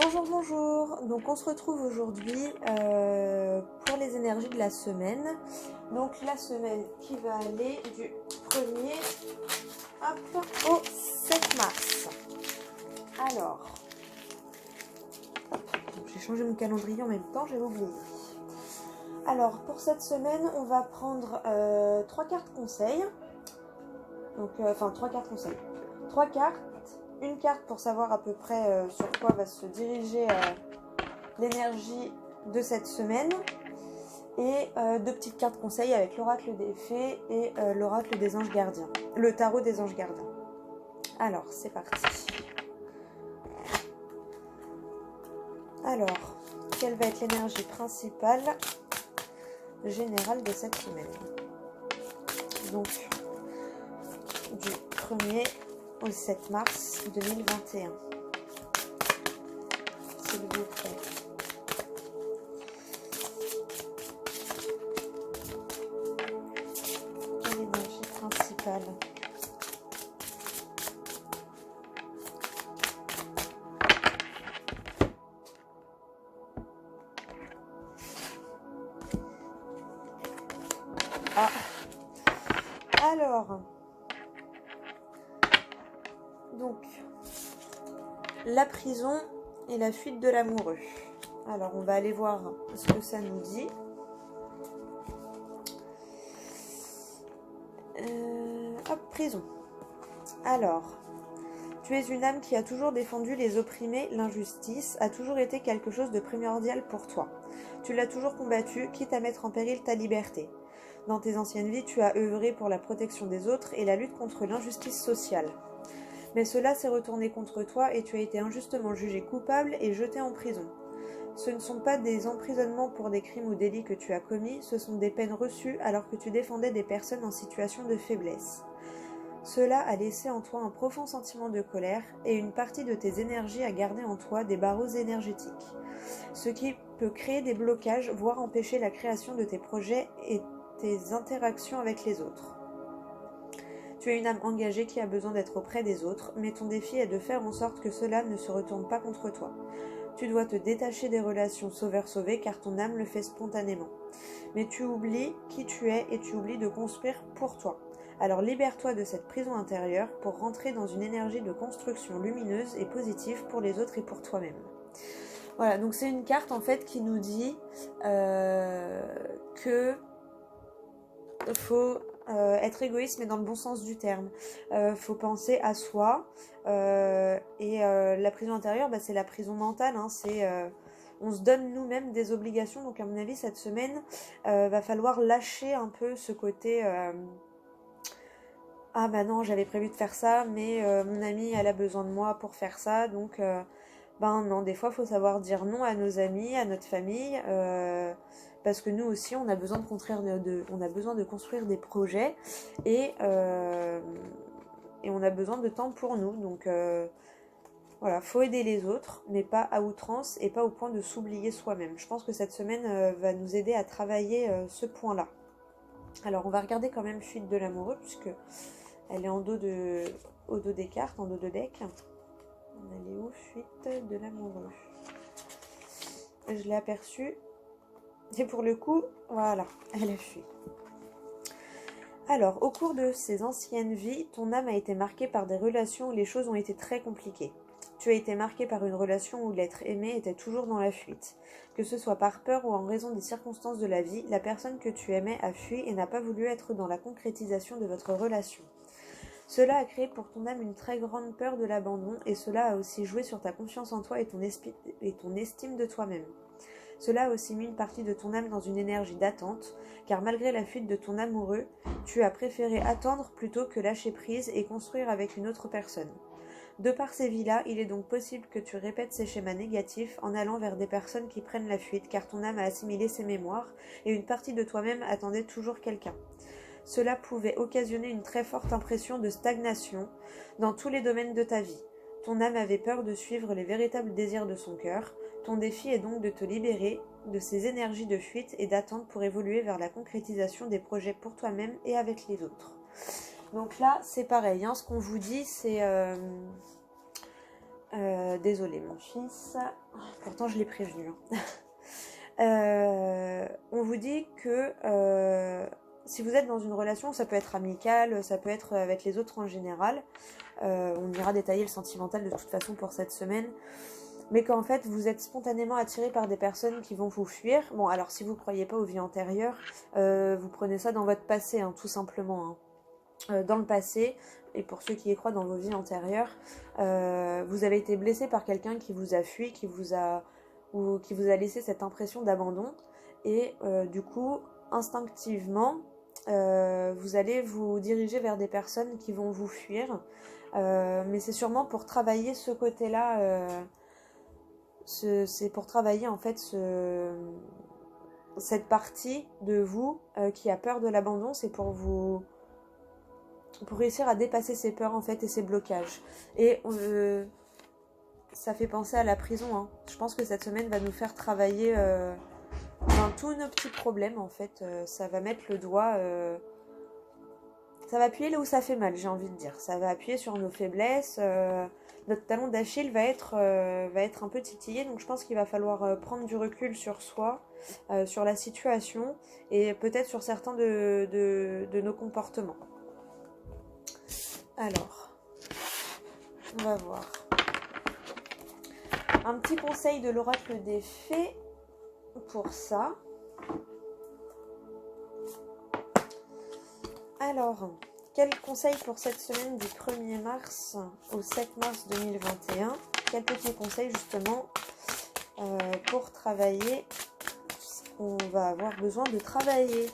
Bonjour, bonjour. Donc on se retrouve aujourd'hui pour les énergies de la semaine. Donc la semaine qui va aller du 1er au 7 mars. Alors, j'ai changé mon calendrier en même temps, j'ai oublié. Alors pour cette semaine, on va prendre 3 cartes conseils. Donc, enfin 3 cartes conseils. 3 cartes. Une carte pour savoir à peu près sur quoi va se diriger l'énergie de cette semaine. Et 2 petites cartes conseils avec l'oracle des fées et l'oracle des anges gardiens. Le tarot des anges gardiens. Alors, c'est parti. Alors, quelle va être l'énergie principale générale de cette semaine? Donc, du 1er au 7 mars 2021. S'il vous plaît. Quelle énergie principale? Ah. Alors, donc, la prison et la fuite de l'amoureux. Alors, on va aller voir ce que ça nous dit. Hop, prison. Alors, tu es une âme qui a toujours défendu les opprimés, l'injustice a toujours été quelque chose de primordial pour toi. Tu l'as toujours combattu, quitte à mettre en péril ta liberté. Dans tes anciennes vies, tu as œuvré pour la protection des autres et la lutte contre l'injustice sociale. Mais cela s'est retourné contre toi et tu as été injustement jugé coupable et jeté en prison. Ce ne sont pas des emprisonnements pour des crimes ou délits que tu as commis, ce sont des peines reçues alors que tu défendais des personnes en situation de faiblesse. Cela a laissé en toi un profond sentiment de colère et une partie de tes énergies a gardé en toi des barreaux énergétiques, ce qui peut créer des blocages, voire empêcher la création de tes projets et tes interactions avec les autres. Tu es une âme engagée qui a besoin d'être auprès des autres, mais ton défi est de faire en sorte que cela ne se retourne pas contre toi. Tu dois te détacher des relations sauveur-sauvé car ton âme le fait spontanément. Mais tu oublies qui tu es et tu oublies de construire pour toi. Alors libère-toi de cette prison intérieure pour rentrer dans une énergie de construction lumineuse et positive pour les autres et pour toi-même. Voilà, donc c'est une carte en fait qui nous dit que faut être égoïste mais dans le bon sens du terme. Faut penser à soi et la prison intérieure, c'est la prison mentale, hein, on se donne nous-mêmes des obligations, donc à mon avis cette semaine va falloir lâcher un peu ce côté ah bah non j'avais prévu de faire ça mais mon amie elle a besoin de moi pour faire ça, donc non, des fois il faut savoir dire non à nos amis, à notre famille, parce que nous aussi on a besoin de construire des projets et on a besoin de temps pour nous, donc voilà, faut aider les autres, mais pas à outrance et pas au point de s'oublier soi-même. Je pense que cette semaine va nous aider à travailler ce point-là. Alors on va regarder quand même Fuite de l'amoureux, puisque elle est au dos des cartes, en dos de deck. Elle est où? Fuite de l'amoureux. Je l'ai aperçue. Et pour le coup, voilà, elle a fui. Alors, au cours de ces anciennes vies, ton âme a été marquée par des relations où les choses ont été très compliquées. Tu as été marqué par une relation où l'être aimé était toujours dans la fuite. Que ce soit par peur ou en raison des circonstances de la vie, la personne que tu aimais a fui et n'a pas voulu être dans la concrétisation de votre relation. Cela a créé pour ton âme une très grande peur de l'abandon et cela a aussi joué sur ta confiance en toi et ton estime de toi-même. Cela a aussi mis une partie de ton âme dans une énergie d'attente, car malgré la fuite de ton amoureux, tu as préféré attendre plutôt que lâcher prise et construire avec une autre personne. De par ces vies-là, il est donc possible que tu répètes ces schémas négatifs en allant vers des personnes qui prennent la fuite, car ton âme a assimilé ces mémoires et une partie de toi-même attendait toujours quelqu'un. Cela pouvait occasionner une très forte impression de stagnation dans tous les domaines de ta vie. Ton âme avait peur de suivre les véritables désirs de son cœur. Ton défi est donc de te libérer de ces énergies de fuite et d'attente pour évoluer vers la concrétisation des projets pour toi-même et avec les autres. Donc là, c'est pareil, hein, ce qu'on vous dit, c'est Désolé mon fils, pourtant je l'ai prévenu. On vous dit que si vous êtes dans une relation, ça peut être amical, ça peut être avec les autres en général, on ira détailler le sentimental de toute façon pour cette semaine, mais qu'en fait vous êtes spontanément attiré par des personnes qui vont vous fuir. Bon, alors si vous ne croyez pas aux vies antérieures, vous prenez ça dans votre passé, hein, tout simplement. Dans le passé, et pour ceux qui y croient dans vos vies antérieures, vous avez été blessé par quelqu'un qui vous a fui, qui vous a laissé cette impression d'abandon, et du coup, instinctivement, vous allez vous diriger vers des personnes qui vont vous fuir, mais c'est sûrement pour travailler ce côté-là, c'est pour travailler en fait cette partie de vous qui a peur de l'abandon, c'est pour réussir à dépasser ses peurs en fait et ses blocages. Et ça fait penser à la prison, hein. Je pense que cette semaine va nous faire travailler dans tous nos petits problèmes en fait. Ça va mettre le doigt, ça va appuyer là où ça fait mal, j'ai envie de dire. Ça va appuyer sur nos faiblesses. Notre talon d'Achille va être un peu titillé, donc je pense qu'il va falloir prendre du recul sur soi, sur la situation et peut-être sur certains de nos comportements. Alors, on va voir. Un petit conseil de l'oracle des fées pour ça. Alors, quel conseil pour cette semaine du 1er mars au 7 mars 2021? Quel petit conseil justement pour travailler ce qu'on va avoir besoin de travailler?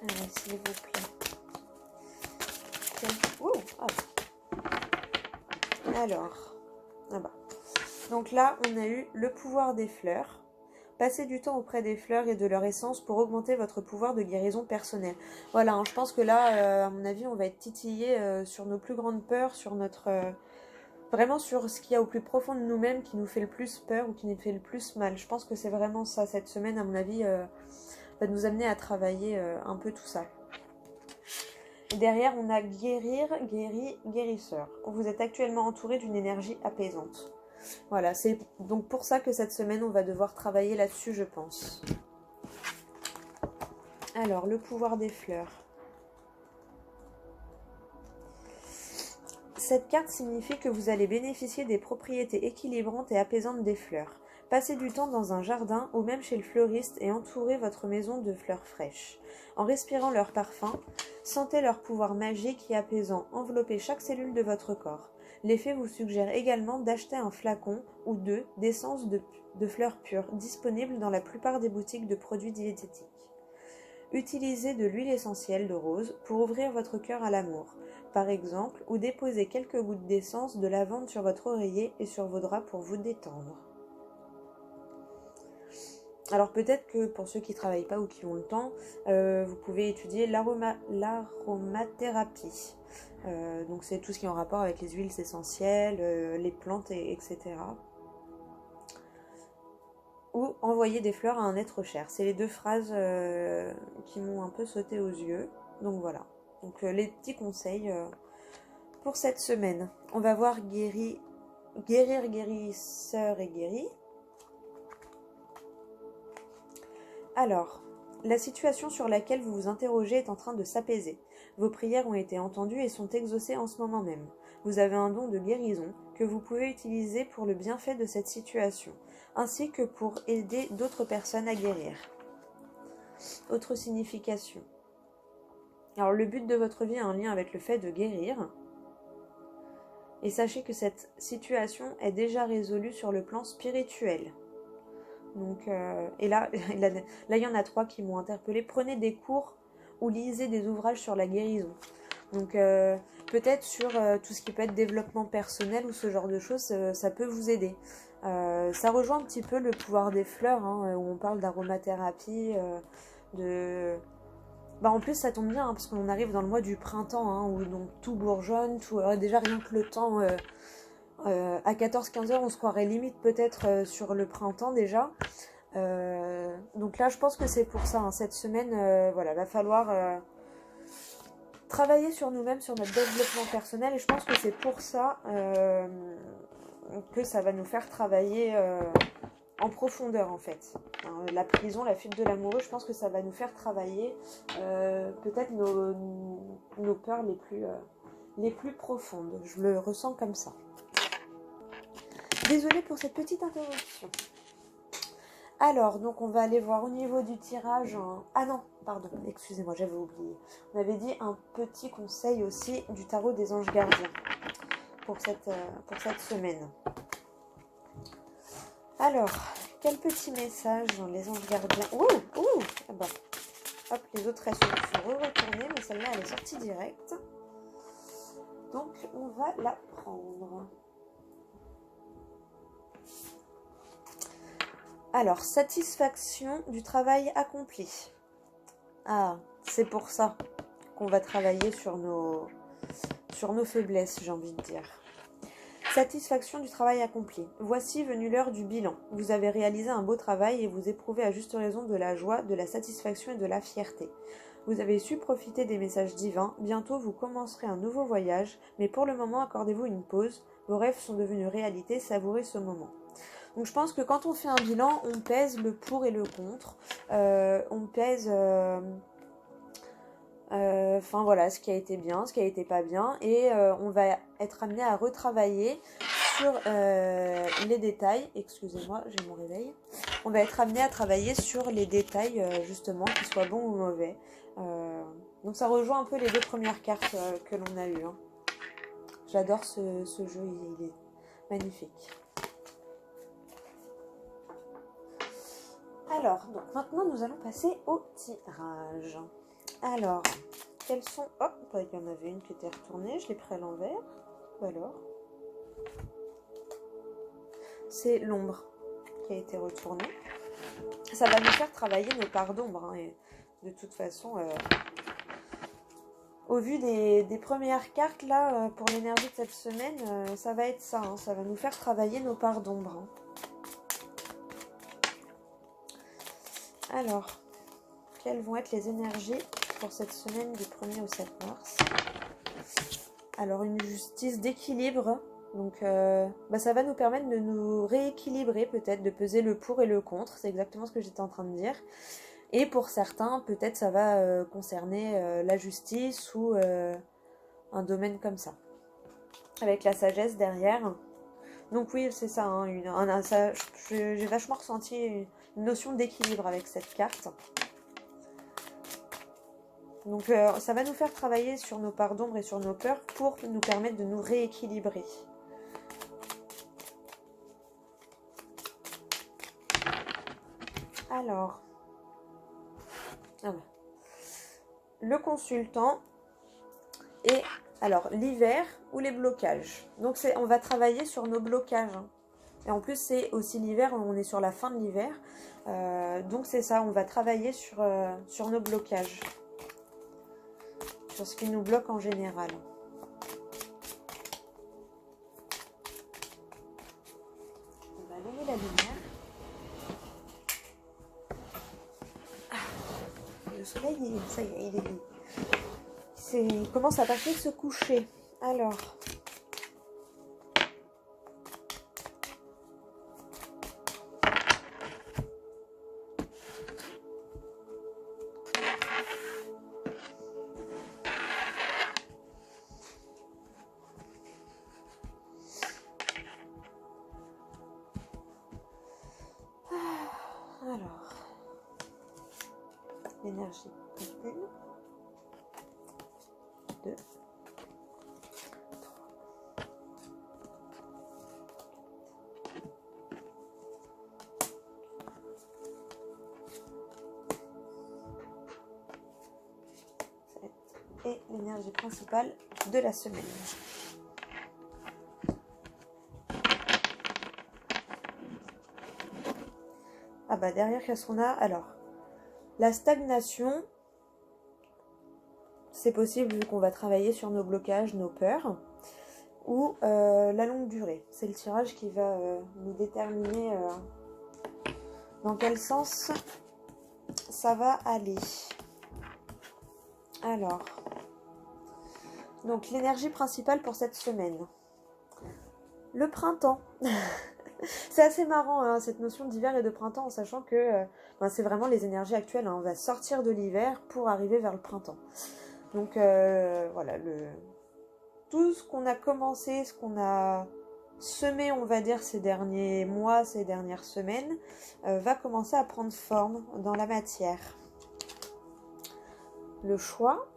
Allez, s'il vous plaît. Alors, donc là, on a eu le pouvoir des fleurs. Passez du temps auprès des fleurs et de leur essence pour augmenter votre pouvoir de guérison personnelle. Voilà, hein, je pense que là, à mon avis, on va être titillé sur nos plus grandes peurs, sur notre... vraiment sur ce qu'il y a au plus profond de nous-mêmes qui nous fait le plus peur ou qui nous fait le plus mal. Je pense que c'est vraiment ça, cette semaine, à mon avis, va nous amener à travailler un peu tout ça. Et derrière, on a guérir, guéri, guérisseur. Vous êtes actuellement entouré d'une énergie apaisante. Voilà, c'est donc pour ça que cette semaine, on va devoir travailler là-dessus, je pense. Alors, le pouvoir des fleurs. Cette carte signifie que vous allez bénéficier des propriétés équilibrantes et apaisantes des fleurs. Passez du temps dans un jardin ou même chez le fleuriste et entourez votre maison de fleurs fraîches. En respirant leur parfum, sentez leur pouvoir magique et apaisant envelopper chaque cellule de votre corps. Les fées vous suggèrent également d'acheter un flacon ou deux d'essence de fleurs pures disponible dans la plupart des boutiques de produits diététiques. Utilisez de l'huile essentielle de rose pour ouvrir votre cœur à l'amour, par exemple, ou déposez quelques gouttes d'essence de lavande sur votre oreiller et sur vos draps pour vous détendre. Alors peut-être que pour ceux qui ne travaillent pas ou qui ont le temps, vous pouvez étudier l'aromathérapie. Donc c'est tout ce qui est en rapport avec les huiles essentielles, les plantes, etc. Ou envoyer des fleurs à un être cher. C'est les deux phrases qui m'ont un peu sauté aux yeux. Donc voilà. Donc les petits conseils pour cette semaine. On va voir guérir, guérisseur et guéri. Alors, la situation sur laquelle vous vous interrogez est en train de s'apaiser. Vos prières ont été entendues et sont exaucées en ce moment même. Vous avez un don de guérison que vous pouvez utiliser pour le bienfait de cette situation, ainsi que pour aider d'autres personnes à guérir. Autre signification. Alors, le but de votre vie a un lien avec le fait de guérir. Et sachez que cette situation est déjà résolue sur le plan spirituel. Donc, et là, il y en a 3 qui m'ont interpellée. Prenez des cours ou lisez des ouvrages sur la guérison. Donc, peut-être sur tout ce qui peut être développement personnel ou ce genre de choses, ça peut vous aider. Ça rejoint un petit peu le pouvoir des fleurs, hein, où on parle d'aromathérapie, en plus, ça tombe bien, hein, parce qu'on arrive dans le mois du printemps, hein, où donc tout bourgeonne, tout... déjà rien que le temps... à 14-15 heures, on se croirait limite peut-être sur le printemps déjà. Donc là, je pense que c'est pour ça. Hein. Cette semaine, voilà, va falloir travailler sur nous-mêmes, sur notre développement personnel. Et je pense que c'est pour ça que ça va nous faire travailler en profondeur en fait. Hein, la prison, la fuite de l'amoureux, je pense que ça va nous faire travailler peut-être nos peurs les plus profondes. Je le ressens comme ça. Désolée pour cette petite interruption. Alors, donc on va aller voir au niveau du tirage. Ah non, pardon, excusez-moi, j'avais oublié. On avait dit un petit conseil aussi du tarot des anges gardiens pour cette semaine. Alors, quel petit message dans les anges gardiens. Ah bah. Hop, les autres elles sont retournées, mais celle-là elle est sortie direct. Donc on va la prendre. Alors, satisfaction du travail accompli. Ah, c'est pour ça qu'on va travailler sur nos faiblesses, j'ai envie de dire. Satisfaction du travail accompli. Voici venue l'heure du bilan. Vous avez réalisé un beau travail et vous éprouvez à juste raison de la joie, de la satisfaction et de la fierté. Vous avez su profiter des messages divins. Bientôt, vous commencerez un nouveau voyage, mais pour le moment, accordez-vous une pause. Vos rêves sont devenus réalité, savourez ce moment. Donc je pense que quand on fait un bilan, on pèse le pour et le contre. On pèse enfin voilà, ce qui a été bien, ce qui a été pas bien. Et on va être amené à retravailler sur les détails. Excusez-moi, j'ai mon réveil. On va être amené à travailler sur les détails justement, qu'ils soient bons ou mauvais. Donc ça rejoint un peu les deux premières cartes que l'on a eues. Hein. J'adore ce jeu, il est magnifique. Alors, donc maintenant nous allons passer au tirage. Alors, quelles sont... Oh, il y en avait une qui était retournée, je l'ai pris à l'envers. Ou alors c'est l'ombre qui a été retournée. Ça va nous faire travailler nos parts d'ombre. Hein, et de toute façon, au vu des premières cartes, là, pour l'énergie de cette semaine, ça va être ça. Hein, ça va nous faire travailler nos parts d'ombre. Hein. Alors, quelles vont être les énergies pour cette semaine du 1er au 7 mars? Alors, une justice d'équilibre. Donc, ça va nous permettre de nous rééquilibrer peut-être, de peser le pour et le contre. C'est exactement ce que j'étais en train de dire. Et pour certains, peut-être ça va concerner la justice ou un domaine comme ça. Avec la sagesse derrière. Donc oui, c'est ça. Hein, j'ai vachement ressenti une notion d'équilibre avec cette carte. Donc ça va nous faire travailler sur nos parts d'ombre et sur nos peurs pour nous permettre de nous rééquilibrer. Alors, le consultant et alors l'hiver ou les blocages. Donc on va travailler sur nos blocages. Hein. Et en plus c'est aussi l'hiver, on est sur la fin de l'hiver. Donc c'est ça, on va travailler sur nos blocages. Sur ce qui nous bloque en général. On va allumer la lumière. Le soleil, ça y est, il commence à passer de se coucher. Alors. L'énergie. 1, 2, 3. Et l'énergie principale de la semaine. Ah bah derrière, qu'est-ce qu'on a? Alors, la stagnation, c'est possible vu qu'on va travailler sur nos blocages, nos peurs, ou la longue durée. C'est le tirage qui va nous déterminer dans quel sens ça va aller. Alors, Donc l'énergie principale pour cette semaine. Le printemps. C'est assez marrant hein, cette notion d'hiver et de printemps en sachant que c'est vraiment les énergies actuelles. Hein. On va sortir de l'hiver pour arriver vers le printemps. Donc voilà, tout ce qu'on a commencé, ce qu'on a semé, on va dire, ces derniers mois, ces dernières semaines, va commencer à prendre forme dans la matière. Le choix,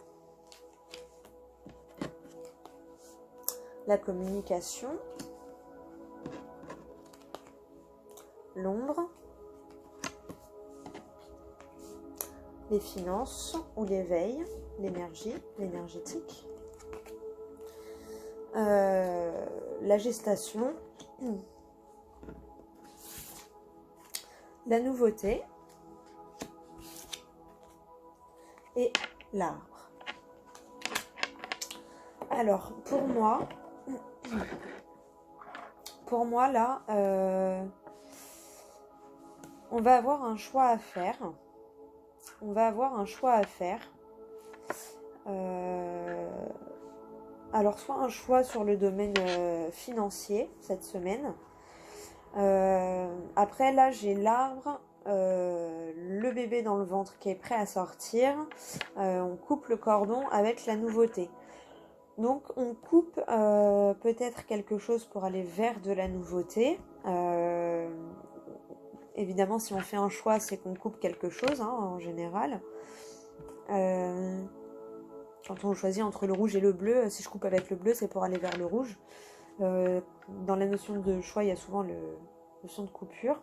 la communication, l'ombre, les finances ou l'éveil, l'énergie, l'énergétique, la gestation, la nouveauté et l'arbre. Alors, pour moi là, on va avoir un choix à faire. Alors, soit un choix sur le domaine financier cette semaine. Après, là, j'ai l'arbre, le bébé dans le ventre qui est prêt à sortir. On coupe le cordon avec la nouveauté. Donc, on coupe peut-être quelque chose pour aller vers de la nouveauté. Évidemment, si on fait un choix, c'est qu'on coupe quelque chose, hein, en général. Quand on choisit entre le rouge et le bleu, si je coupe avec le bleu, c'est pour aller vers le rouge. Dans la notion de choix, il y a souvent la notion de coupure.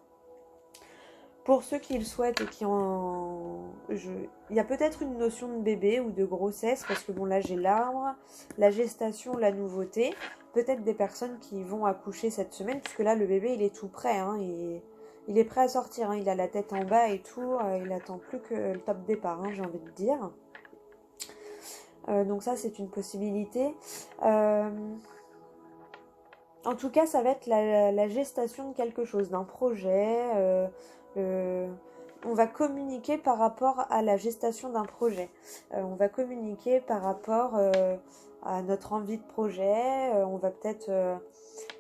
Pour ceux qui le souhaitent et qui il y a peut-être une notion de bébé ou de grossesse, parce que bon, là j'ai l'arbre, la gestation, la nouveauté. Peut-être des personnes qui vont accoucher cette semaine, puisque là le bébé il est tout prêt, hein, il est prêt à sortir, hein, il a la tête en bas et tout, il attend plus que le top départ, hein, j'ai envie de dire. Donc ça c'est une possibilité. En tout cas ça va être la gestation de quelque chose, d'un projet. On va communiquer par rapport à la gestation d'un projet. On va communiquer par rapport à notre envie de projet. On va peut-être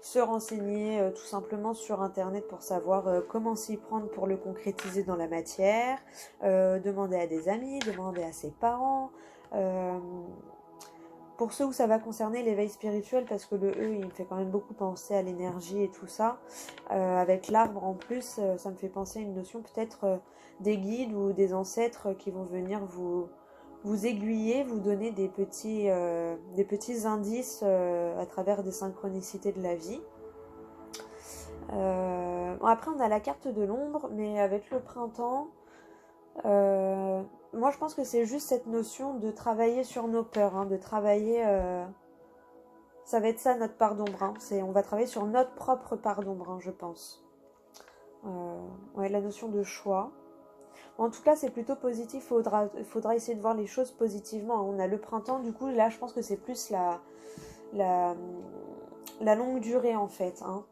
se renseigner tout simplement sur internet pour savoir comment s'y prendre pour le concrétiser dans la matière. Demander à des amis, demander à ses parents. Pour ceux où ça va concerner l'éveil spirituel, parce que le E, il me fait quand même beaucoup penser à l'énergie et tout ça. Avec l'arbre en plus, ça me fait penser à une notion peut-être des guides ou des ancêtres qui vont venir vous aiguiller, vous donner des petits indices à travers des synchronicités de la vie. Après, on a la carte de l'ombre, mais avec le printemps... moi je pense que c'est juste cette notion de travailler sur nos peurs, hein, de travailler, ça va être ça notre part d'ombre, hein, on va travailler sur notre propre part d'ombre, hein, je pense. Ouais, la notion de choix. En tout cas c'est plutôt positif, faudra essayer de voir les choses positivement, hein. On a le printemps, du coup là je pense que c'est plus la longue durée en fait, hein.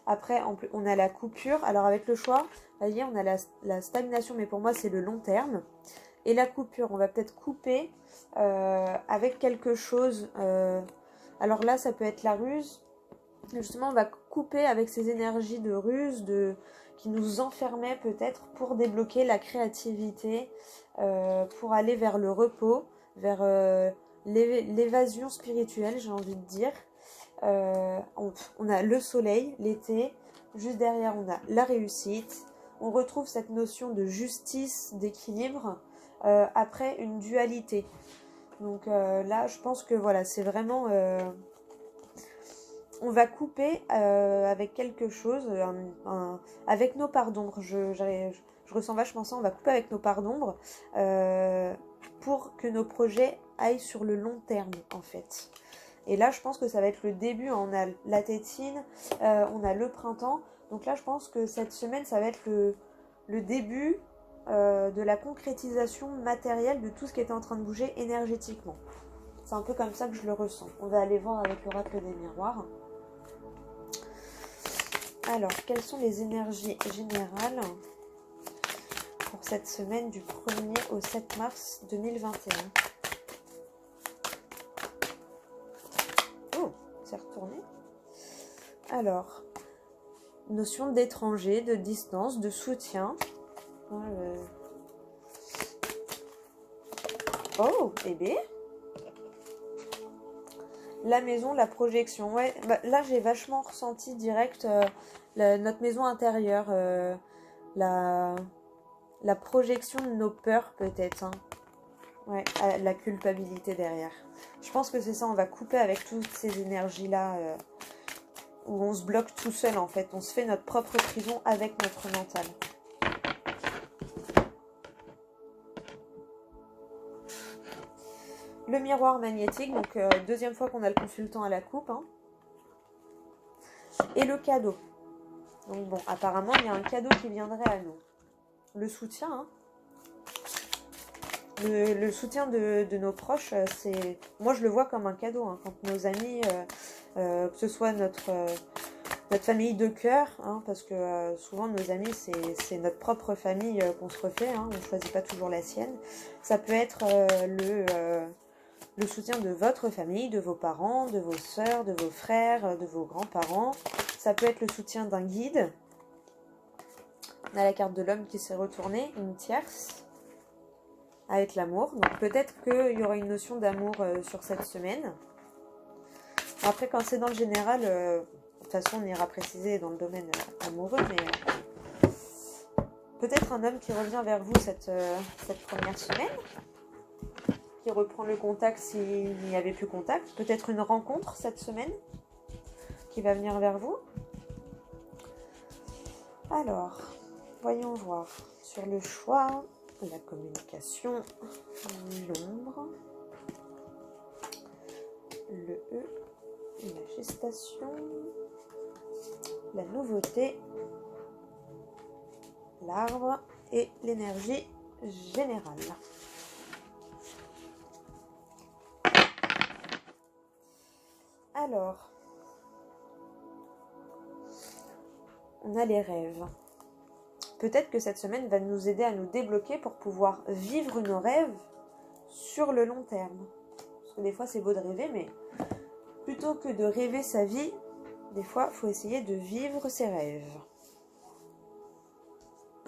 Après, on a la coupure. Alors avec le choix, vous voyez, on a la stagnation, mais pour moi, c'est le long terme. Et la coupure, on va peut-être couper avec quelque chose. Alors là, ça peut être la ruse. Justement, on va couper avec ces énergies de ruse qui nous enfermaient peut-être pour débloquer la créativité, pour aller vers le repos, vers l'évasion spirituelle, j'ai envie de dire. On a le soleil, l'été, juste derrière on a la réussite, on retrouve cette notion de justice, d'équilibre, après une dualité. Donc là je pense que voilà, c'est vraiment... on va couper avec quelque chose, avec nos parts d'ombre, je ressens vachement ça, on va couper avec nos parts d'ombre pour que nos projets aillent sur le long terme en fait. Et là, je pense que ça va être le début. On a la tétine, on a le printemps. Donc là, je pense que cette semaine, ça va être le début de la concrétisation matérielle de tout ce qui était en train de bouger énergétiquement. C'est un peu comme ça que je le ressens. On va aller voir avec l'oracle des miroirs. Alors, quelles sont les énergies générales pour cette semaine du 1er au 7 mars 2021 ? c'est retourné. Alors, notion d'étranger, de distance, de soutien. Oh, bébé. La maison, la projection. Ouais, bah, là j'ai vachement ressenti direct notre maison intérieure. La projection de nos peurs peut-être. Hein. Ouais, la culpabilité derrière. Je pense que c'est ça, on va couper avec toutes ces énergies-là où on se bloque tout seul en fait. On se fait notre propre prison avec notre mental. Le miroir magnétique, donc deuxième fois qu'on a le consultant à la coupe. Hein. Et le cadeau. Donc bon, apparemment il y a un cadeau qui viendrait à nous. Le soutien, hein. Le soutien de nos proches, c'est, moi je le vois comme un cadeau. Hein, quand nos amis, que ce soit notre famille de cœur, hein, parce que souvent nos amis c'est notre propre famille qu'on se refait, hein, on ne choisit pas toujours la sienne. Ça peut être le soutien de votre famille, de vos parents, de vos sœurs, de vos frères, de vos grands-parents. Ça peut être le soutien d'un guide. On a la carte de l'homme qui s'est retournée, une tierce, avec l'amour. Donc peut-être qu'il y aura une notion d'amour sur cette semaine. Après, quand c'est dans le général, de toute façon, on ira préciser dans le domaine amoureux, mais peut-être un homme qui revient vers vous cette première semaine, qui reprend le contact s'il n'y avait plus contact. Peut-être une rencontre cette semaine qui va venir vers vous. Alors, voyons voir sur le choix, la communication, l'ombre, le E, la gestation, la nouveauté, l'arbre et l'énergie générale. Alors, on a les rêves. Peut-être que cette semaine va nous aider à nous débloquer pour pouvoir vivre nos rêves sur le long terme. Parce que des fois, c'est beau de rêver, mais plutôt que de rêver sa vie, des fois, il faut essayer de vivre ses rêves.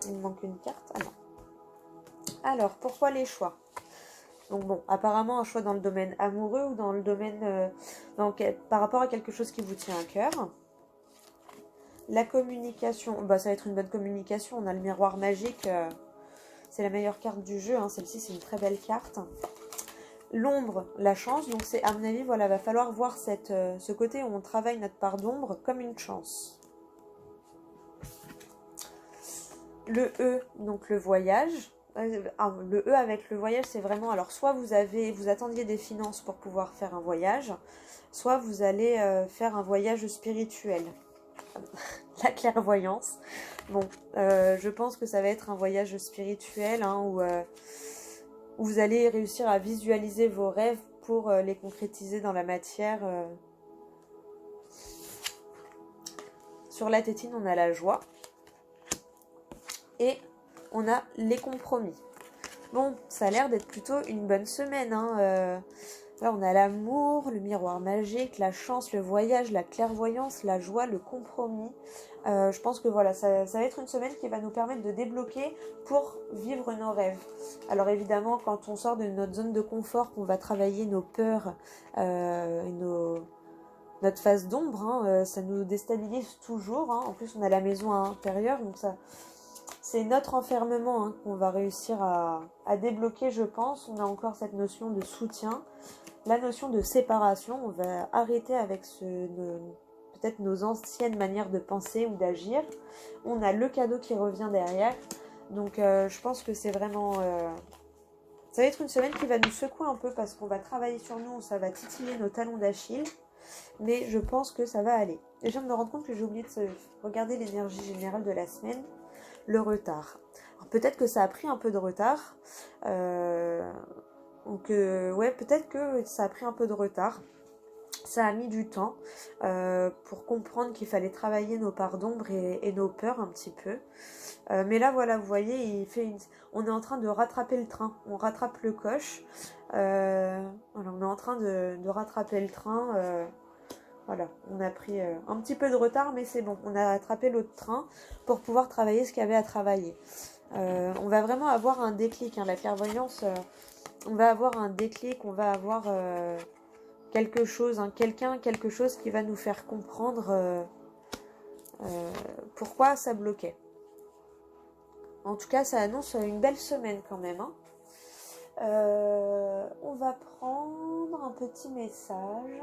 Il me manque une carte. Ah non. Alors, pourquoi les choix? Donc bon, apparemment un choix dans le domaine amoureux ou dans le domaine par rapport à quelque chose qui vous tient à cœur. La communication, bah, ça va être une bonne communication. On a le miroir magique, c'est la meilleure carte du jeu. Hein. Celle-ci, c'est une très belle carte. L'ombre, la chance. Donc c'est, à mon avis, voilà, va falloir voir ce côté où on travaille notre part d'ombre comme une chance. Le E, donc le voyage. Le E avec le voyage, c'est vraiment, alors soit vous attendiez des finances pour pouvoir faire un voyage, soit vous allez faire un voyage spirituel. La clairvoyance. Bon, je pense que ça va être un voyage spirituel hein, où vous allez réussir à visualiser vos rêves pour les concrétiser dans la matière. Sur la tétine, on a la joie. Et on a les compromis. Bon, ça a l'air d'être plutôt une bonne semaine. Hein. Là, on a l'amour, le miroir magique, la chance, le voyage, la clairvoyance, la joie, le compromis. Je pense que voilà, ça va être une semaine qui va nous permettre de débloquer pour vivre nos rêves. Alors évidemment, quand on sort de notre zone de confort, qu'on va travailler nos peurs et notre phase d'ombre, hein, ça nous déstabilise toujours. Hein. En plus, on a la maison à l'intérieur, donc ça... C'est notre enfermement hein, qu'on va réussir à débloquer, je pense. On a encore cette notion de soutien, la notion de séparation. On va arrêter avec peut-être nos anciennes manières de penser ou d'agir. On a le cadeau qui revient derrière. Donc je pense que c'est vraiment... Ça va être une semaine qui va nous secouer un peu parce qu'on va travailler sur nous, ça va titiller nos talons d'Achille. Mais je pense que ça va aller. Et je viens de me rendre compte que j'ai oublié de regarder l'énergie générale de la semaine. Le retard. Peut-être que ça a pris un peu de retard. Ouais, peut-être que ça a pris un peu de retard. Ça a mis du temps pour comprendre qu'il fallait travailler nos parts d'ombre et nos peurs un petit peu. Mais là, voilà, vous voyez, on est en train de rattraper le train. On rattrape le coche. Voilà, on est en train de rattraper le train. Voilà, on a pris un petit peu de retard, mais c'est bon. On a attrapé l'autre train pour pouvoir travailler ce qu'il y avait à travailler. On va vraiment avoir un déclic, hein, la clairvoyance. On va avoir un déclic, on va avoir quelque chose, hein, quelque chose qui va nous faire comprendre pourquoi ça bloquait. En tout cas, ça annonce une belle semaine quand même. Hein. On va prendre un petit message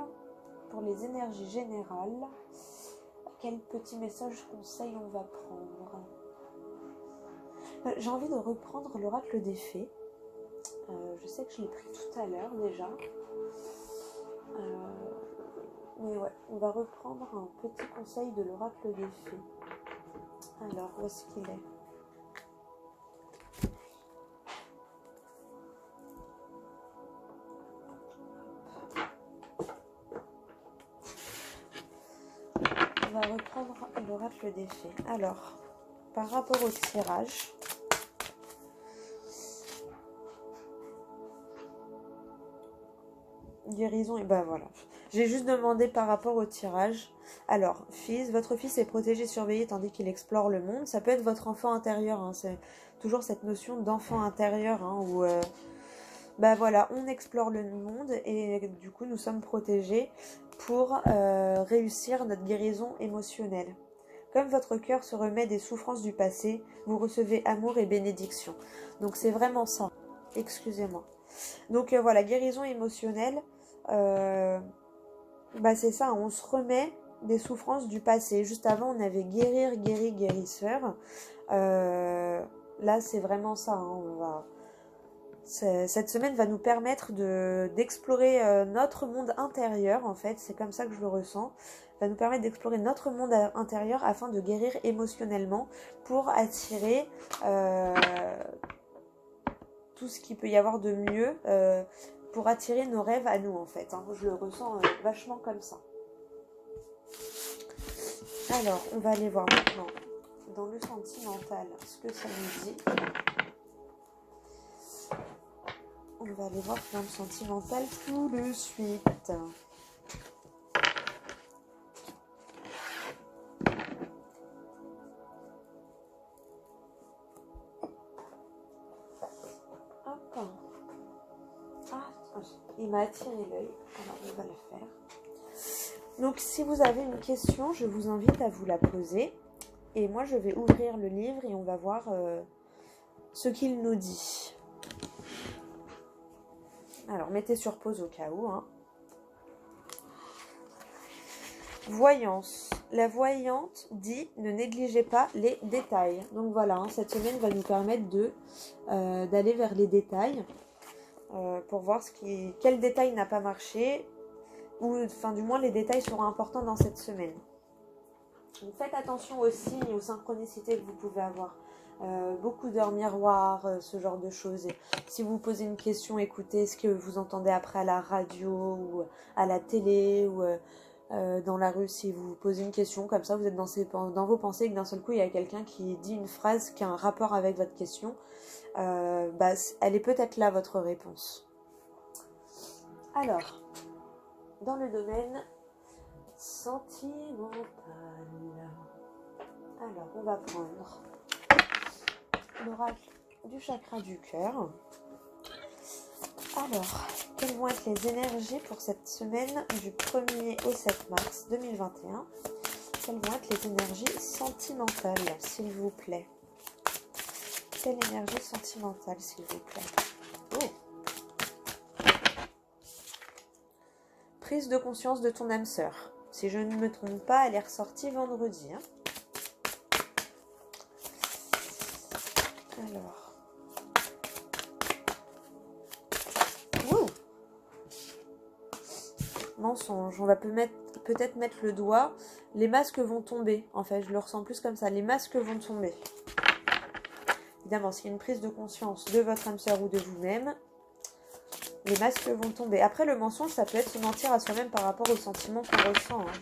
pour les énergies générales. Quel petit message conseil on va prendre? J'ai envie de reprendre l'oracle des fées. Je sais que je l'ai pris tout à l'heure déjà. Mais ouais, on va reprendre un petit conseil de l'oracle des fées. Alors, où est-ce qu'il est? On va reprendre l'oracle des fées. Alors, par rapport au tirage, guérison, et ben voilà. J'ai juste demandé par rapport au tirage. Alors, votre fils est protégé, surveillé tandis qu'il explore le monde. Ça peut être votre enfant intérieur. Hein, c'est toujours cette notion d'enfant intérieur hein, où, ben voilà, on explore le monde et du coup, nous sommes protégés pour réussir notre guérison émotionnelle. Comme votre cœur se remet des souffrances du passé, vous recevez amour et bénédiction. Donc, c'est vraiment ça. Excusez-moi. Donc, voilà, guérison émotionnelle. Bah c'est ça, on se remet des souffrances du passé. Juste avant, on avait guérir, guéri, guérisseur. Là, c'est vraiment ça. Hein, cette semaine va nous permettre d'explorer notre monde intérieur, en fait. C'est comme ça que je le ressens. Va nous permettre d'explorer notre monde intérieur afin de guérir émotionnellement pour attirer tout ce qu'il peut y avoir de mieux. Pour attirer nos rêves à nous en fait. Hein. Je le ressens vachement comme ça. Alors, on va aller voir maintenant dans le sentimental ce que ça nous dit. On va aller voir dans le sentimental tout de suite. Hop. Il m'a attiré l'œil, alors on va le faire. Donc si vous avez une question, je vous invite à vous la poser. Et moi je vais ouvrir le livre et on va voir ce qu'il nous dit. Alors mettez sur pause au cas où. Hein. Voyance. La voyante dit ne négligez pas les détails. Donc voilà, hein, cette semaine va nous permettre d'aller vers les détails. Pour voir quel détail n'a pas marché, ou enfin du moins les détails seront importants dans cette semaine. Donc faites attention aussi aux synchronicités que vous pouvez avoir. Beaucoup d'heures miroirs, ce genre de choses. Et si vous posez une question, écoutez ce que vous entendez après à la radio ou à la télé ou dans la rue. Si vous posez une question comme ça, vous êtes dans vos pensées et que d'un seul coup il y a quelqu'un qui dit une phrase qui a un rapport avec votre question. Elle est peut-être là votre réponse. Alors, dans le domaine sentimental, alors on va prendre l'oracle du chakra du cœur. Alors, quelles vont être les énergies pour cette semaine du 1er au 7 mars 2021? Quelles vont être les énergies sentimentales, s'il vous plaît? Quelle énergie sentimentale, s'il vous plaît? Oh. Prise de conscience de ton âme sœur. Si je ne me trompe pas, elle est ressortie vendredi. Hein. Alors. Ouh. Mensonge. On va peut-être mettre le doigt. Les masques vont tomber. En fait, je le ressens plus comme ça. Les masques vont tomber. Évidemment, s'il y a une prise de conscience de votre âme sœur ou de vous-même, les masques vont tomber. Après, le mensonge, ça peut être se mentir à soi-même par rapport aux sentiments qu'on ressent. Hein.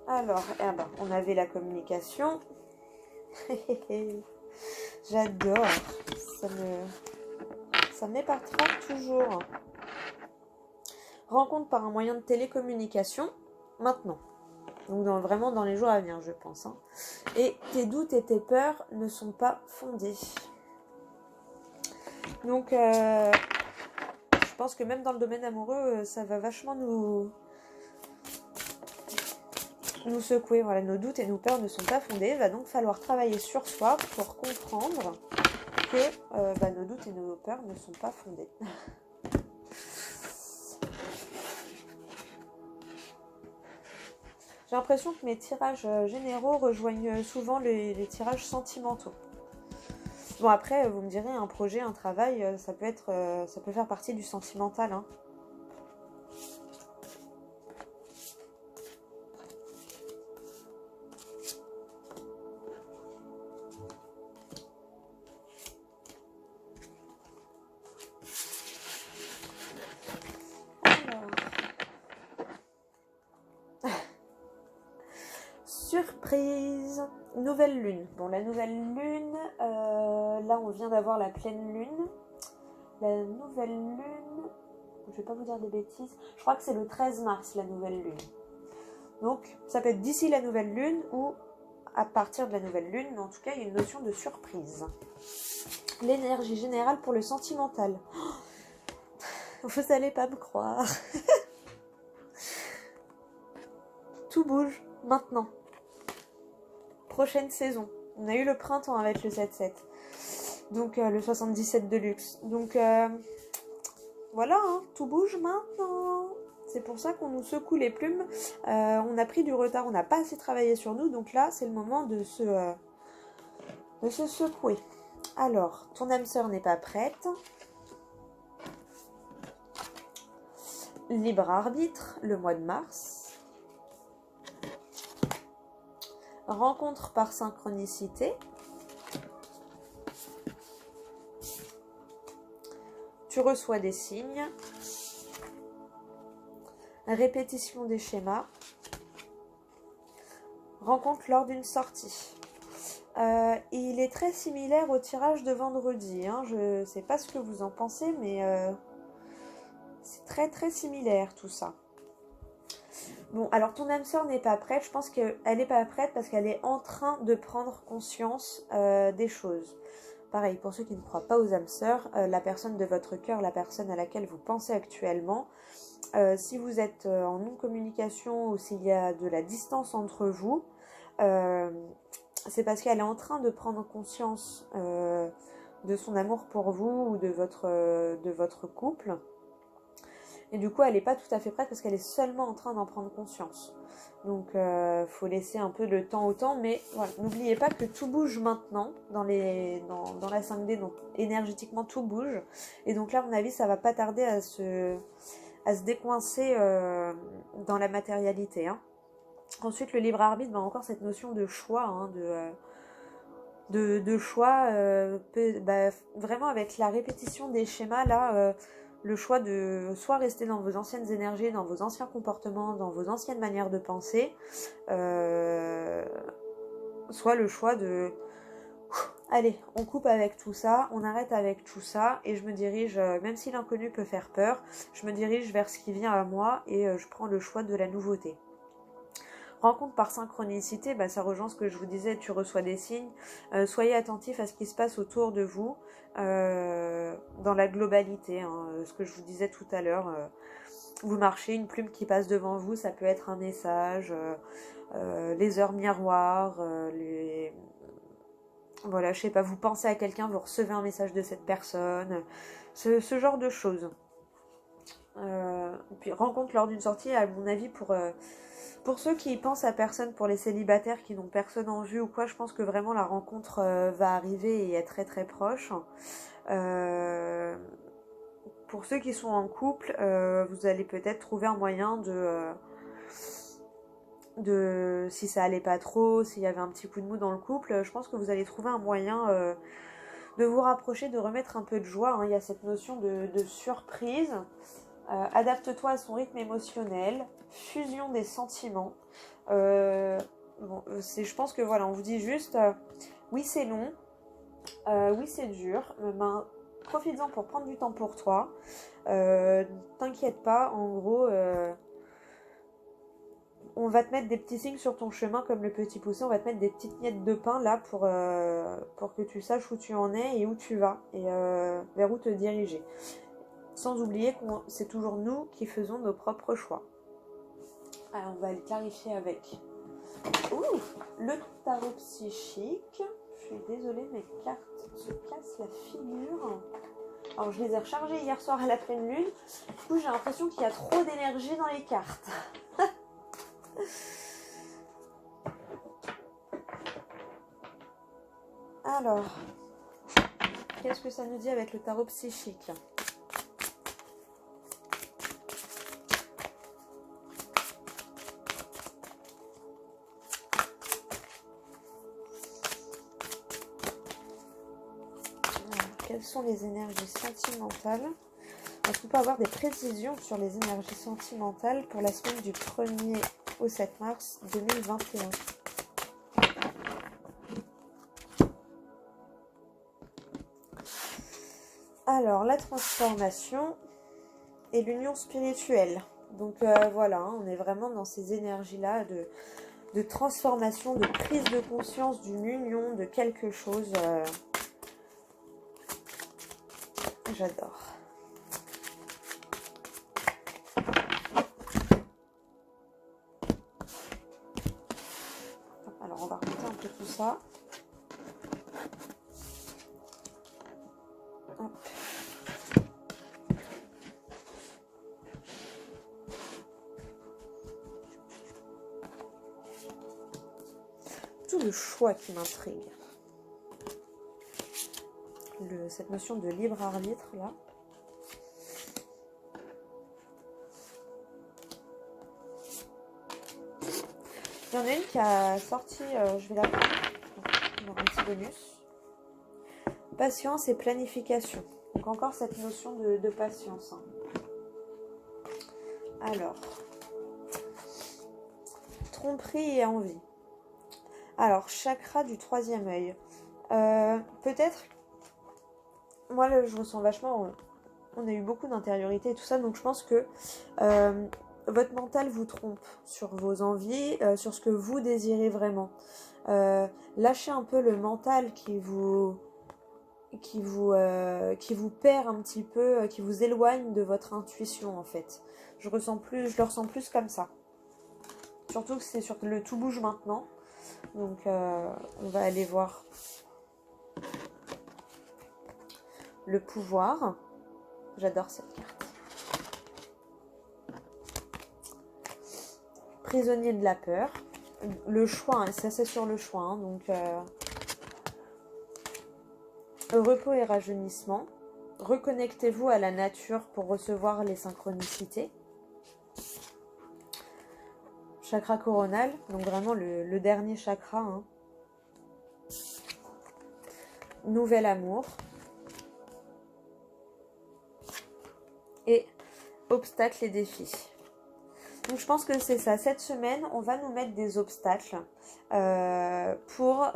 Alors, on avait la communication. J'adore. Ça m'épartera toujours. Rencontre par un moyen de télécommunication, maintenant. Donc vraiment dans les jours à venir, je pense. Hein. Et tes doutes et tes peurs ne sont pas fondés. Donc, je pense que même dans le domaine amoureux, ça va vachement nous secouer. Voilà, nos doutes et nos peurs ne sont pas fondés. Il va donc falloir travailler sur soi pour comprendre que nos doutes et nos peurs ne sont pas fondés. J'ai l'impression que mes tirages généraux rejoignent souvent les tirages sentimentaux. Bon, après, vous me direz, un projet, un travail, ça peut faire partie du sentimental. Hein. Surprise, nouvelle lune. Bon, la nouvelle lune, là on vient d'avoir la pleine lune. La nouvelle lune, je vais pas vous dire des bêtises, je crois que c'est le 13 mars la nouvelle lune. Donc ça peut être d'ici la nouvelle lune ou à partir de la nouvelle lune, mais en tout cas il y a une notion de surprise. L'énergie générale pour le sentimental. Vous allez pas me croire. Tout bouge maintenant. Prochaine saison. On a eu le printemps avec le 7-7. Donc le 77 de luxe. Donc voilà, hein, tout bouge maintenant. C'est pour ça qu'on nous secoue les plumes. On a pris du retard, on n'a pas assez travaillé sur nous. Donc là, c'est le moment de se secouer. Alors, ton âme sœur n'est pas prête. Libre arbitre, le mois de mars. Rencontre par synchronicité. Tu reçois des signes. Répétition des schémas. Rencontre lors d'une sortie. Il est très similaire au tirage de vendredi. Hein. Je ne sais pas ce que vous en pensez, mais c'est très très similaire tout ça. Bon, alors ton âme sœur n'est pas prête. Je pense qu'elle n'est pas prête parce qu'elle est en train de prendre conscience des choses. Pareil, pour ceux qui ne croient pas aux âmes sœurs, la personne de votre cœur, la personne à laquelle vous pensez actuellement, si vous êtes en non-communication ou s'il y a de la distance entre vous, c'est parce qu'elle est en train de prendre conscience de son amour pour vous ou de votre couple. Et du coup, elle n'est pas tout à fait prête parce qu'elle est seulement en train d'en prendre conscience. Donc, faut laisser un peu le temps au temps. Mais voilà, n'oubliez pas que tout bouge maintenant dans la 5D. Donc, énergétiquement, tout bouge. Et donc là, à mon avis, ça va pas tarder à se décoincer dans la matérialité. Hein. Ensuite, le libre arbitre, encore cette notion de choix, hein, de choix, vraiment avec la répétition des schémas, là, le choix de soit rester dans vos anciennes énergies, dans vos anciens comportements, dans vos anciennes manières de penser, soit le choix de allez, on coupe avec tout ça, on arrête avec tout ça, et je me dirige, même si l'inconnu peut faire peur, je me dirige vers ce qui vient à moi, et je prends le choix de la nouveauté. Rencontre par synchronicité, ça rejoint ce que je vous disais, tu reçois des signes. Soyez attentifs à ce qui se passe autour de vous, dans la globalité. Hein, ce que je vous disais tout à l'heure, vous marchez, une plume qui passe devant vous, ça peut être un message, les heures miroirs, voilà, je sais pas, vous pensez à quelqu'un, vous recevez un message de cette personne, ce genre de choses. Puis rencontre lors d'une sortie, à mon avis, pour ceux qui pensent à personne, pour les célibataires qui n'ont personne en vue ou quoi, je pense que vraiment la rencontre va arriver et est très très proche. Pour ceux qui sont en couple, vous allez peut-être trouver un moyen si ça allait pas trop, s'il y avait un petit coup de mou dans le couple, je pense que vous allez trouver un moyen de vous rapprocher, de remettre un peu de joie. Hein. Il y a cette notion de surprise. Adapte-toi à son rythme émotionnel, fusion des sentiments. Je pense que voilà, on vous dit juste, oui c'est long, oui c'est dur, profites-en pour prendre du temps pour toi. T'inquiète pas, en gros, on va te mettre des petits signes sur ton chemin comme le petit poussé, on va te mettre des petites miettes de pain là pour que tu saches où tu en es et où tu vas et vers où te diriger. Sans oublier que c'est toujours nous qui faisons nos propres choix. Alors on va le clarifier avec le tarot psychique. Je suis désolée, mes cartes se cassent la figure. Alors je les ai rechargées hier soir à la pleine lune. Du coup j'ai l'impression qu'il y a trop d'énergie dans les cartes. Alors, qu'est-ce que ça nous dit avec le tarot psychique ? Quelles sont les énergies sentimentales? Est-ce qu'on peut avoir des précisions sur les énergies sentimentales pour la semaine du 1er au 7 mars 2021? Alors, la transformation et l'union spirituelle. Donc voilà, hein, on est vraiment dans ces énergies-là de transformation, de prise de conscience d'une union, de quelque chose. J'adore. Alors, on va remonter un peu tout ça. Hop. Tout le choix qui m'intrigue. Cette notion de libre arbitre, là. Il y en a une qui a sorti, je vais la prendre, on aura un petit bonus. Patience et planification. Donc encore cette notion de patience. Hein. Alors, tromperie et envie. Alors, chakra du 3e œil. Peut-être, moi là, je ressens vachement, on a eu beaucoup d'intériorité et tout ça, donc je pense que votre mental vous trompe sur vos envies, sur ce que vous désirez vraiment. Lâchez un peu le mental qui vous perd un petit peu, qui vous éloigne de votre intuition en fait. Je le ressens plus comme ça. Surtout que c'est sur le tout bouge maintenant. Donc on va aller voir le pouvoir. J'adore cette carte. Prisonnier de la peur. Le choix, hein, ça c'est sur le choix. Hein, donc repos et rajeunissement. Reconnectez-vous à la nature pour recevoir les synchronicités. Chakra coronal, donc vraiment le dernier chakra. Hein. Nouvel amour. Et obstacles et défis. Donc je pense que c'est ça. Cette semaine, on va nous mettre des obstacles pour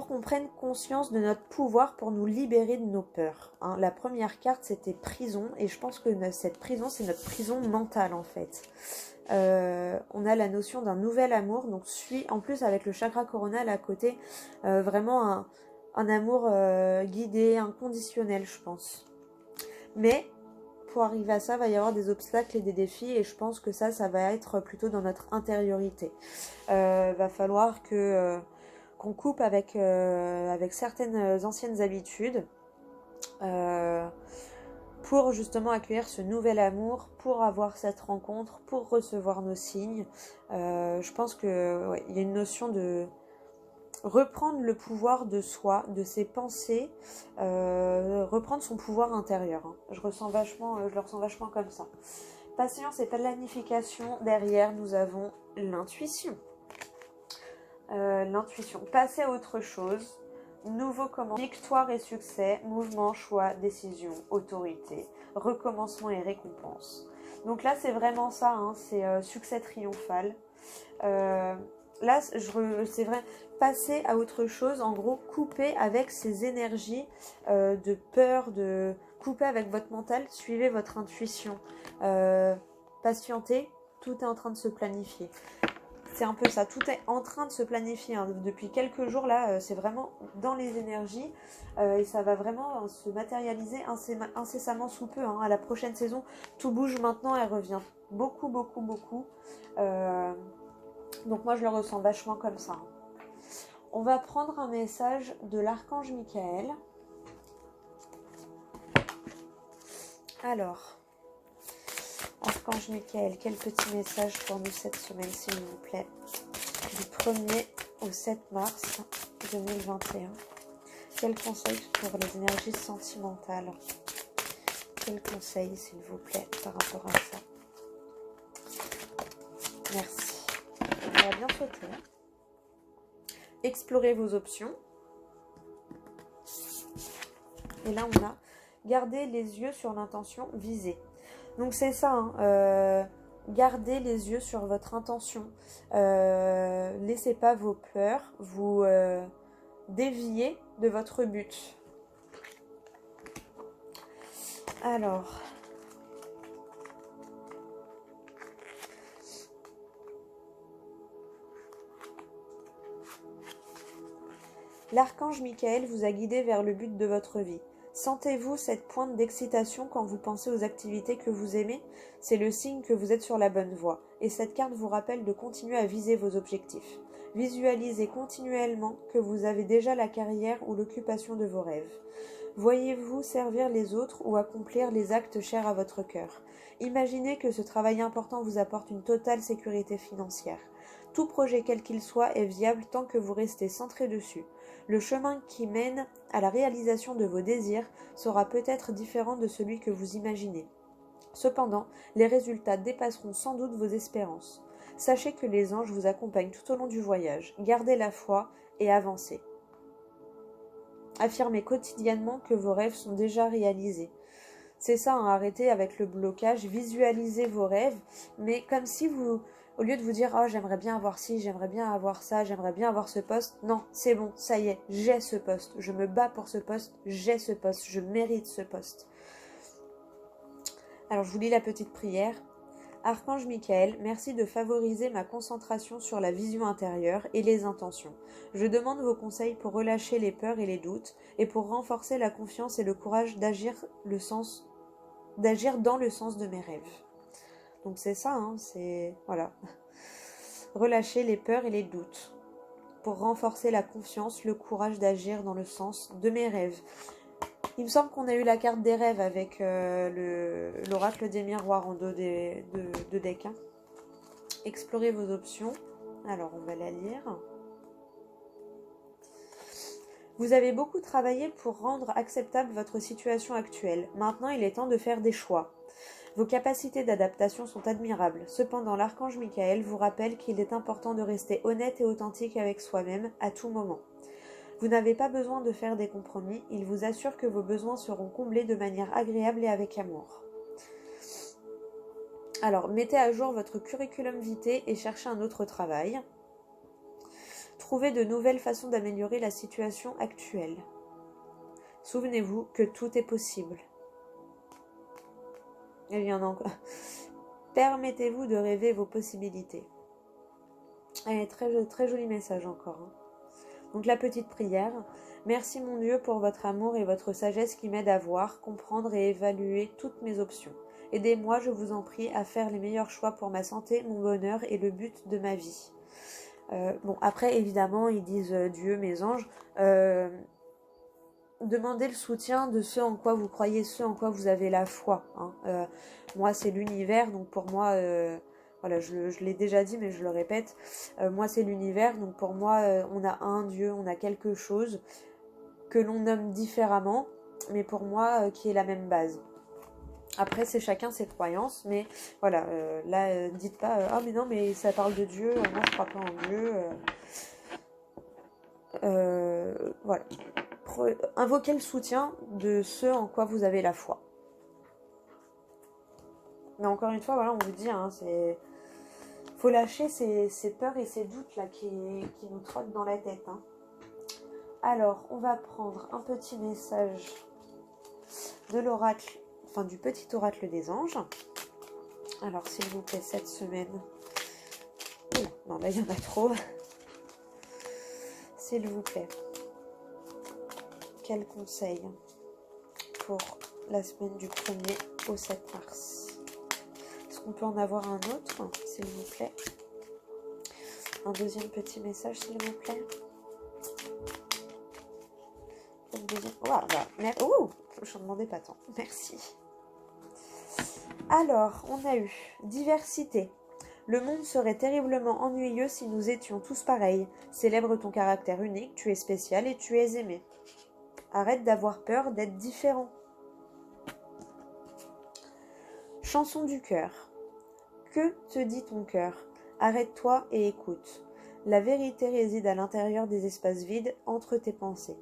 qu'on prenne conscience de notre pouvoir pour nous libérer de nos peurs. Hein. La première carte, c'était prison. Et je pense que cette prison, c'est notre prison mentale en fait. On a la notion d'un nouvel amour. Donc en plus avec le chakra coronal à côté, vraiment un amour guidé, inconditionnel je pense. Mais pour arriver à ça, il va y avoir des obstacles et des défis et je pense que ça va être plutôt dans notre intériorité. Va falloir qu'on coupe avec certaines anciennes habitudes pour justement accueillir ce nouvel amour, pour avoir cette rencontre, pour recevoir nos signes. Je pense que ouais, y a une notion de reprendre le pouvoir de soi, de ses pensées, reprendre son pouvoir intérieur. Hein. Je le ressens vachement comme ça. Patience et planification. Derrière, nous avons l'intuition. L'intuition. Passer à autre chose. Nouveau commencement. Victoire et succès. Mouvement, choix, décision, autorité. Recommencement et récompense. Donc là, c'est vraiment ça. Hein, c'est succès triomphal. Là, c'est vrai, passer à autre chose, en gros, couper avec ces énergies de peur, coupez avec votre mental, suivez votre intuition. Patientez, tout est en train de se planifier. C'est un peu ça, tout est en train de se planifier. Hein. Depuis quelques jours, là, c'est vraiment dans les énergies. Et ça va vraiment se matérialiser incessamment sous peu. Hein. À la prochaine saison, tout bouge maintenant, elle revient beaucoup, beaucoup, beaucoup. Donc moi, je le ressens vachement comme ça. Hein. On va prendre un message de l'archange Michael. Alors, archange Michael, quel petit message pour nous cette semaine, s'il vous plaît, du 1er au 7 mars 2021. Quel conseil pour les énergies sentimentales? Quel conseil, s'il vous plaît, par rapport à ça? Merci. On va bien sauter. Explorez vos options. Et là, on a gardé les yeux sur l'intention visée. Donc, c'est ça, hein, gardez les yeux sur votre intention. Laissez pas vos peurs vous dévier de votre but. Alors, l'archange Michael vous a guidé vers le but de votre vie. Sentez-vous cette pointe d'excitation quand vous pensez aux activités que vous aimez? C'est le signe que vous êtes sur la bonne voie. Et cette carte vous rappelle de continuer à viser vos objectifs. Visualisez continuellement que vous avez déjà la carrière ou l'occupation de vos rêves. Voyez-vous servir les autres ou accomplir les actes chers à votre cœur? Imaginez que ce travail important vous apporte une totale sécurité financière. Tout projet quel qu'il soit est viable tant que vous restez centré dessus. Le chemin qui mène à la réalisation de vos désirs sera peut-être différent de celui que vous imaginez. Cependant, les résultats dépasseront sans doute vos espérances. Sachez que les anges vous accompagnent tout au long du voyage. Gardez la foi et avancez. Affirmez quotidiennement que vos rêves sont déjà réalisés. C'est ça, hein, arrêtez avec le blocage, visualisez vos rêves, mais comme si vous, au lieu de vous dire « Oh, j'aimerais bien avoir ci, j'aimerais bien avoir ça, j'aimerais bien avoir ce poste », non, c'est bon, ça y est, j'ai ce poste, je me bats pour ce poste, j'ai ce poste, je mérite ce poste. Alors, je vous lis la petite prière. Archange Michael, merci de favoriser ma concentration sur la vision intérieure et les intentions. Je demande vos conseils pour relâcher les peurs et les doutes et pour renforcer la confiance et le courage d'agir dans le sens de mes rêves. Donc c'est ça, hein, c'est... Voilà. Relâcher les peurs et les doutes pour renforcer la confiance, le courage d'agir dans le sens de mes rêves. Il me semble qu'on a eu la carte des rêves avec l'oracle des miroirs en dos de deck. Hein. Explorez vos options. Alors, on va la lire. Vous avez beaucoup travaillé pour rendre acceptable votre situation actuelle. Maintenant, il est temps de faire des choix. Vos capacités d'adaptation sont admirables. Cependant, l'archange Michael vous rappelle qu'il est important de rester honnête et authentique avec soi-même à tout moment. Vous n'avez pas besoin de faire des compromis, il vous assure que vos besoins seront comblés de manière agréable et avec amour. Alors, mettez à jour votre curriculum vitae et cherchez un autre travail. Trouvez de nouvelles façons d'améliorer la situation actuelle. Souvenez-vous que tout est possible. Il y en a encore. Permettez-vous de rêver vos possibilités. Allez, très, très joli message encore. Hein. Donc la petite prière. Merci mon Dieu pour votre amour et votre sagesse qui m'aident à voir, comprendre et évaluer toutes mes options. Aidez-moi, je vous en prie, à faire les meilleurs choix pour ma santé, mon bonheur et le but de ma vie. Bon, après, évidemment, ils disent Dieu, mes anges. Demandez le soutien de ceux en quoi vous croyez, ceux en quoi vous avez la foi. Hein. Moi, c'est l'univers, donc pour moi... Voilà, je l'ai déjà dit, mais je le répète. Moi, c'est l'univers. Donc, pour moi, on a un Dieu, on a quelque chose que l'on nomme différemment, mais pour moi, qui est la même base. Après, c'est chacun ses croyances, mais voilà, là, dites pas « Ah, mais non, mais ça parle de Dieu, moi, je crois pas en Dieu. » Voilà. Invoquez le soutien de ceux en quoi vous avez la foi. Mais encore une fois, voilà, on vous dit, hein, c'est... Faut lâcher ces peurs et ces doutes là qui nous trottent dans la tête. Hein. Alors, on va prendre un petit message de l'oracle, enfin du petit oracle des anges. Alors s'il vous plaît, cette semaine... Oula, non, là il y en a trop. S'il vous plaît, quel conseil pour la semaine du 1er au 7 mars? Est-ce qu'on peut en avoir un autre, s'il vous plaît? Un deuxième petit message, s'il vous plaît. Une deuxième... Oh, bah, ouh, je n'en demandais pas tant. Merci. Alors, on a eu diversité. Le monde serait terriblement ennuyeux si nous étions tous pareils. Célèbre ton caractère unique, tu es spécial et tu es aimé. Arrête d'avoir peur d'être différent. Chanson du cœur. Que te dit ton cœur? Arrête-toi et écoute. La vérité réside à l'intérieur des espaces vides entre tes pensées.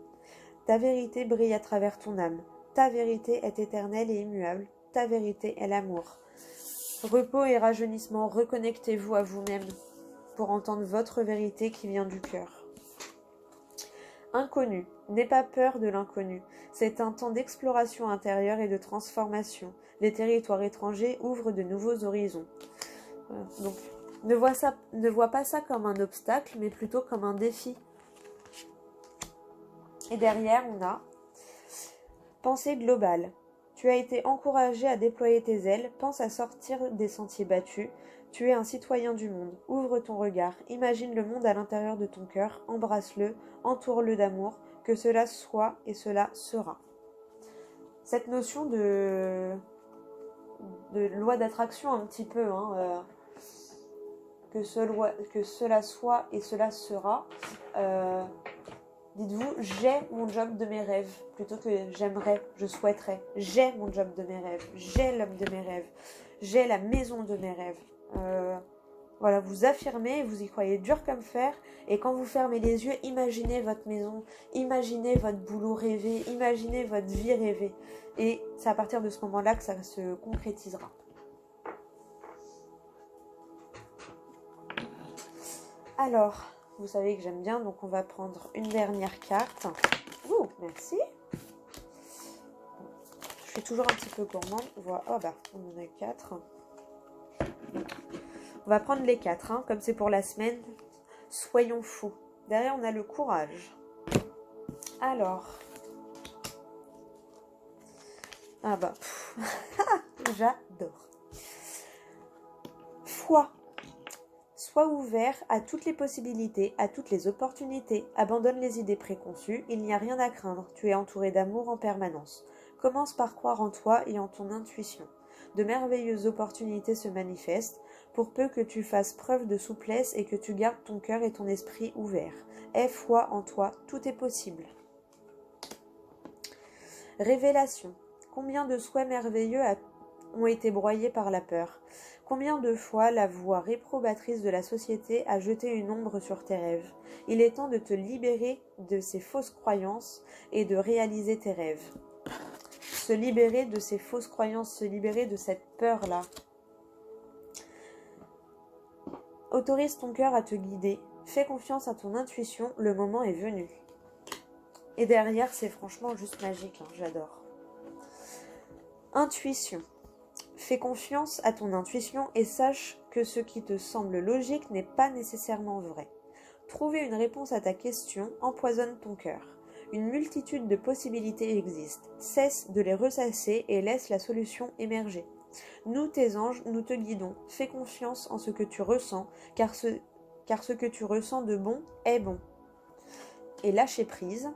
Ta vérité brille à travers ton âme. Ta vérité est éternelle et immuable. Ta vérité est l'amour. Repos et rajeunissement, reconnectez-vous à vous-même pour entendre votre vérité qui vient du cœur. Inconnu, n'aie pas peur de l'inconnu. C'est un temps d'exploration intérieure et de transformation. Les territoires étrangers ouvrent de nouveaux horizons. Voilà. Donc, ne vois pas ça comme un obstacle, mais plutôt comme un défi. Et derrière, on a pensée globale. Tu as été encouragé à déployer tes ailes, pense à sortir des sentiers battus. Tu es un citoyen du monde. Ouvre ton regard, imagine le monde à l'intérieur de ton cœur, embrasse-le, entoure-le d'amour, que cela soit et cela sera. Cette notion de loi d'attraction un petit peu, que cela soit et cela sera. Dites-vous, j'ai mon job de mes rêves, plutôt que j'aimerais, je souhaiterais. J'ai mon job de mes rêves, j'ai l'homme de mes rêves, j'ai la maison de mes rêves. Voilà, vous affirmez, vous y croyez dur comme fer, et quand vous fermez les yeux, imaginez votre maison, imaginez votre boulot rêvé, imaginez votre vie rêvée. Et c'est à partir de ce moment-là que ça se concrétisera. Alors... Vous savez que j'aime bien, donc on va prendre une dernière carte. Ouh, merci. Je suis toujours un petit peu gourmande. Voilà. Oh bah, on en a 4. On va prendre les 4, comme c'est pour la semaine. Soyons fous. Derrière, on a le courage. Alors. Ah bah, j'adore. Foi. Sois ouvert à toutes les possibilités, à toutes les opportunités. Abandonne les idées préconçues, il n'y a rien à craindre. Tu es entouré d'amour en permanence. Commence par croire en toi et en ton intuition. De merveilleuses opportunités se manifestent, pour peu que tu fasses preuve de souplesse et que tu gardes ton cœur et ton esprit ouverts. Aie foi en toi, tout est possible. Révélation. Combien de souhaits merveilleux ont été broyés par la peur? Combien de fois la voix réprobatrice de la société a jeté une ombre sur tes rêves? Il est temps de te libérer de ces fausses croyances et de réaliser tes rêves. Se libérer de ces fausses croyances, se libérer de cette peur-là. Autorise ton cœur à te guider. Fais confiance à ton intuition, le moment est venu. Et derrière, c'est franchement juste magique, j'adore. Intuition. Fais confiance à ton intuition et sache que ce qui te semble logique n'est pas nécessairement vrai. Trouver une réponse à ta question empoisonne ton cœur. Une multitude de possibilités existent. Cesse de les ressasser et laisse la solution émerger. Nous, tes anges, nous te guidons. Fais confiance en ce que tu ressens, car ce que tu ressens de bon est bon. Et lâcher prise.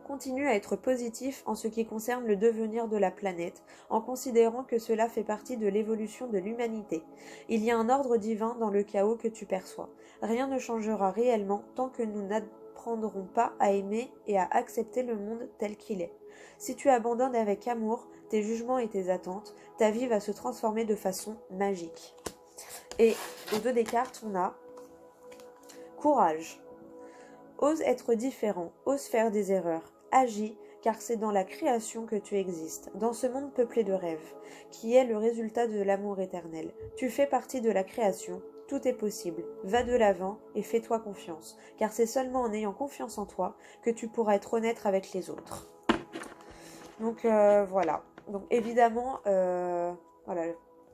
Continue à être positif en ce qui concerne le devenir de la planète, en considérant que cela fait partie de l'évolution de l'humanité. Il y a un ordre divin dans le chaos que tu perçois. Rien ne changera réellement tant que nous n'apprendrons pas à aimer et à accepter le monde tel qu'il est. Si tu abandonnes avec amour tes jugements et tes attentes, ta vie va se transformer de façon magique. Et au dos des cartes, on a courage. Ose être différent, ose faire des erreurs. Agis, car c'est dans la création que tu existes, dans ce monde peuplé de rêves, qui est le résultat de l'amour éternel. Tu fais partie de la création, tout est possible. Va de l'avant et fais-toi confiance, car c'est seulement en ayant confiance en toi que tu pourras être honnête avec les autres. Donc voilà. Donc évidemment, voilà,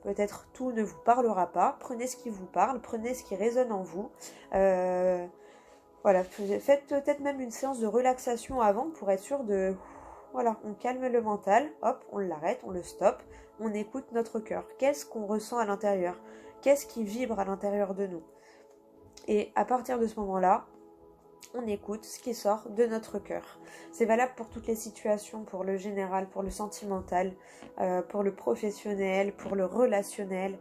peut-être tout ne vous parlera pas. Prenez ce qui vous parle, prenez ce qui résonne en vous. Voilà, faites peut-être même une séance de relaxation avant pour être sûr de... Voilà, on calme le mental, hop, on l'arrête, on le stoppe, on écoute notre cœur. Qu'est-ce qu'on ressent à l'intérieur? Qu'est-ce qui vibre à l'intérieur de nous? Et à partir de ce moment-là, on écoute ce qui sort de notre cœur. C'est valable pour toutes les situations, pour le général, pour le sentimental, pour le professionnel, pour le relationnel.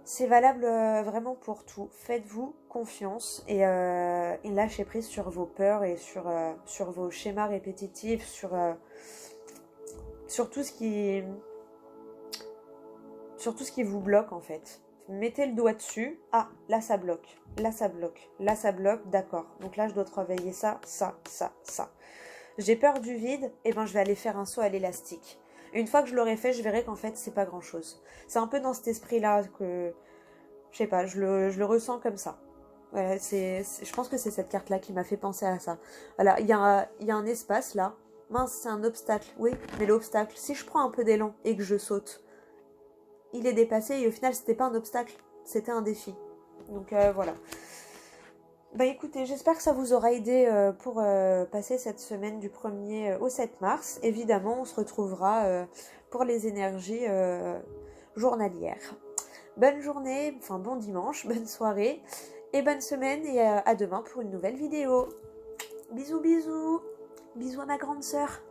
C'est valable vraiment pour tout. Faites-vous confiance et lâchez prise sur vos peurs et sur vos schémas répétitifs, sur tout ce qui vous bloque en fait. Mettez le doigt dessus. Ah, là ça bloque. Là ça bloque. Là ça bloque. D'accord. Donc là je dois travailler ça, ça, ça, ça. J'ai peur du vide. Eh ben je vais aller faire un saut à l'élastique. Une fois que je l'aurai fait, je verrai qu'en fait c'est pas grand chose. C'est un peu dans cet esprit-là que, je sais pas, je le ressens comme ça. Voilà, je pense que c'est cette carte-là qui m'a fait penser à ça. Voilà, il y a un espace là. Mince, c'est un obstacle. Oui, mais l'obstacle, si je prends un peu d'élan et que je saute, il est dépassé et au final c'était pas un obstacle, c'était un défi. Donc voilà. Bah écoutez, j'espère que ça vous aura aidé pour passer cette semaine du 1er au 7 mars. Évidemment, on se retrouvera pour les énergies journalières. Bonne journée, enfin bon dimanche, bonne soirée et bonne semaine et à demain pour une nouvelle vidéo. Bisous bisous, bisous à ma grande sœur.